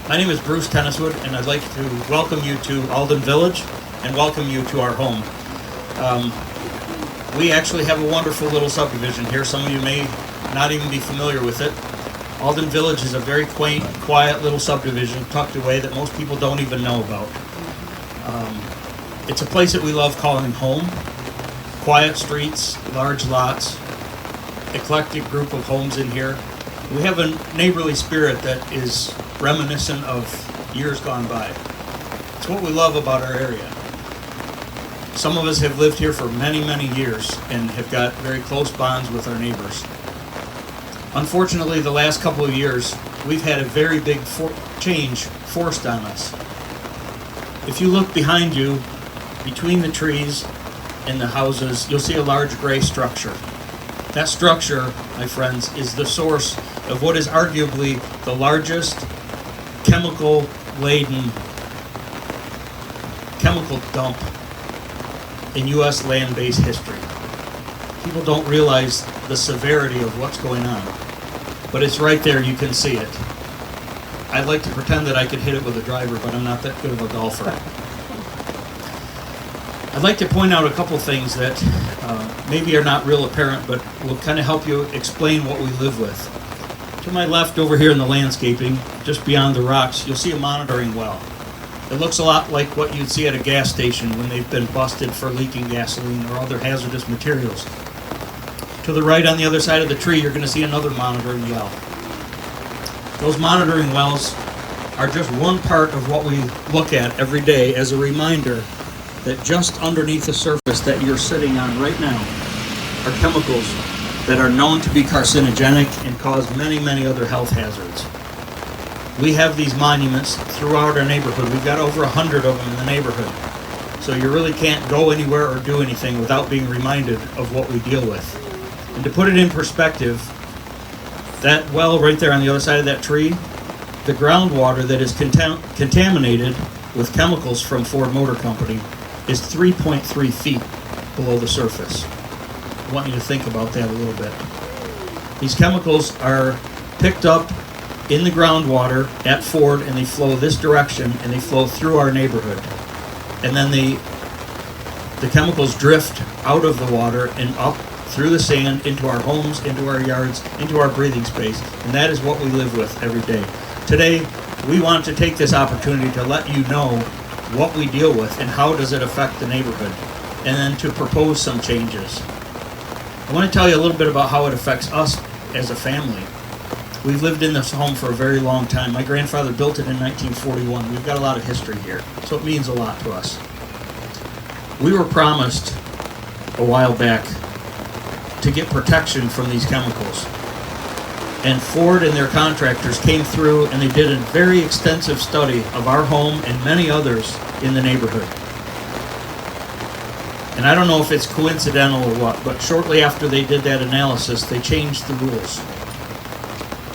My name is Bruce Tenniswood, and I'd like to welcome you to Alden Village and welcome you to our home. We actually have a wonderful little subdivision here. Some of you may not even be familiar with it. Alden Village is a very quaint, quiet little subdivision tucked away that most people don't even know about. It's a place that we love calling home. Quiet streets, large lots, eclectic group of homes in here. We have a neighborly spirit that is reminiscent of years gone by. It's what we love about our area. Some of us have lived here for many, many years and have got very close bonds with our neighbors. Unfortunately, the last couple of years, we've had a very big change forced on us. If you look behind you, between the trees and the houses, you'll see a large gray structure. That structure, my friends, is the source of what is arguably the largest chemical-laden chemical dump in U.S. land-based history. People don't realize the severity of what's going on, but it's right there. You can see it. I'd like to pretend that I could hit it with a driver, but I'm not that good of a golfer. I'd like to point out a couple things that maybe are not real apparent, but will kind of help you explain what we live with. To my left over here in the landscaping, just beyond the rocks, you'll see a monitoring well. It looks a lot like what you'd see at a gas station when they've been busted for leaking gasoline or other hazardous materials. To the right on the other side of the tree, you're going to see another monitoring well. Those monitoring wells are just one part of what we look at every day as a reminder that just underneath the surface that you're sitting on right now are chemicals that are known to be carcinogenic and cause many, many other health hazards. We have these monuments throughout our neighborhood. We've got over 100 of them in the neighborhood. So you really can't go anywhere or do anything without being reminded of what we deal with. And to put it in perspective, that well right there on the other side of that tree, the groundwater that is contaminated with chemicals from Ford Motor Company is 3.3 feet below the surface. I want you to think about that a little bit. These chemicals are picked up in the groundwater at Ford, and they flow this direction, and they flow through our neighborhood. And then the chemicals drift out of the water and up through the sand into our homes, into our yards, into our breathing space. And that is what we live with every day. Today, we want to take this opportunity to let you know what we deal with and how does it affect the neighborhood, and then to propose some changes. I want to tell you a little bit about how it affects us as a family. We've lived in this home for a very long time. My grandfather built it in 1941. We've got a lot of history here, so it means a lot to us. We were promised a while back to get protection from these chemicals. And Ford and their contractors came through and they did a very extensive study of our home and many others in the neighborhood. And I don't know if it's coincidental or what, but shortly after they did that analysis, they changed the rules.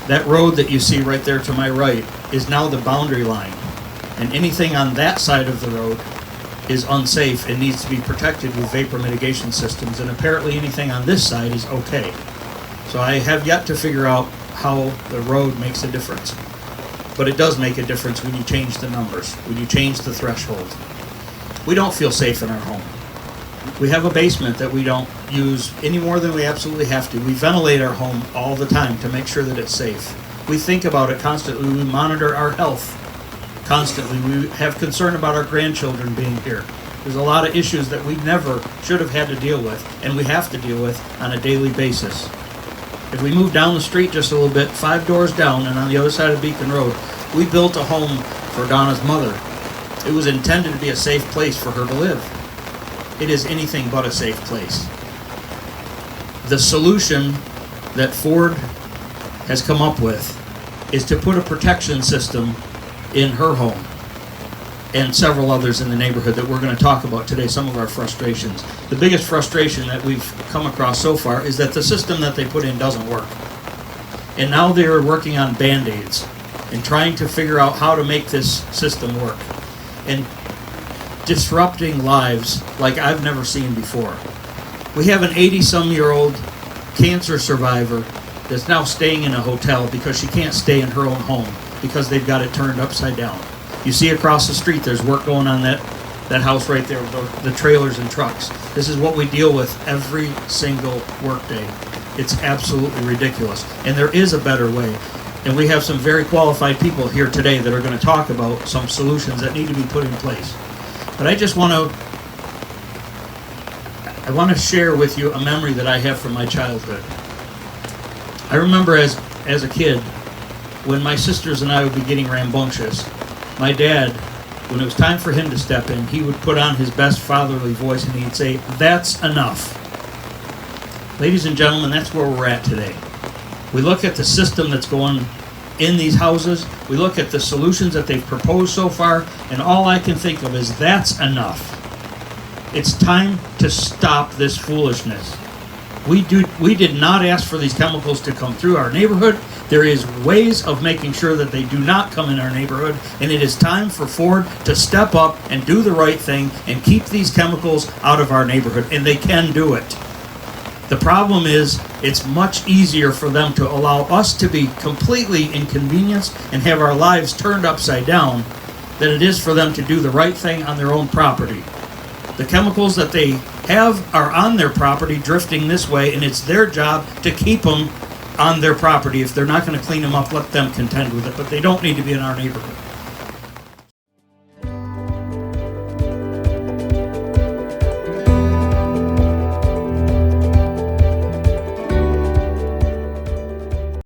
That road that you see right there to my right is now the boundary line. And anything on that side of the road is unsafe and needs to be protected with vapor mitigation systems. And apparently anything on this side is okay. So I have yet to figure out how the road makes a difference. But it does make a difference when you change the numbers, when you change the threshold. We don't feel safe in our home. We have a basement that we don't use any more than we absolutely have to. We ventilate our home all the time to make sure that it's safe. We think about it constantly. We monitor our health constantly. We have concern about our grandchildren being here. There's a lot of issues that we never should have had to deal with, and we have to deal with on a daily basis. If we move down the street just a little bit, 5 doors down and on the other side of Beacon Road, we built a home for Donna's mother. It was intended to be a safe place for her to live. It is anything but a safe place. The solution that Ford has come up with is to put a protection system in her home and several others in the neighborhood that we're going to talk about today, some of our frustrations. The biggest frustration that we've come across so far is that the system that they put in doesn't work. And now they're working on Band-Aids and trying to figure out how to make this system work. And disrupting lives like I've never seen before. We have an 80-some-year-old cancer survivor that's now staying in a hotel because she can't stay in her own home because they've got it turned upside down. You see across the street, there's work going on that house right there, the trailers and trucks. This is what we deal with every single workday. It's absolutely ridiculous. And there is a better way. And we have some very qualified people here today that are going to talk about some solutions that need to be put in place. But I just want to share with you a memory that I have from my childhood. I remember as a kid, when my sisters and I would be getting rambunctious, my dad, when it was time for him to step in, he would put on his best fatherly voice and he'd say, "That's enough." Ladies and gentlemen, that's where we're at today. We look at the system that's going in these houses, we look at the solutions that they've proposed so far, and all I can think of is that's enough. It's time to stop this foolishness. We did not ask for these chemicals to come through our neighborhood. There is ways of making sure that they do not come in our neighborhood, and it is time for Ford to step up and do the right thing and keep these chemicals out of our neighborhood, and they can do it. The problem is, it's much easier for them to allow us to be completely inconvenienced and have our lives turned upside down than it is for them to do the right thing on their own property. The chemicals that they have are on their property drifting this way, and it's their job to keep them on their property. If they're not going to clean them up, let them contend with it, but they don't need to be in our neighborhood.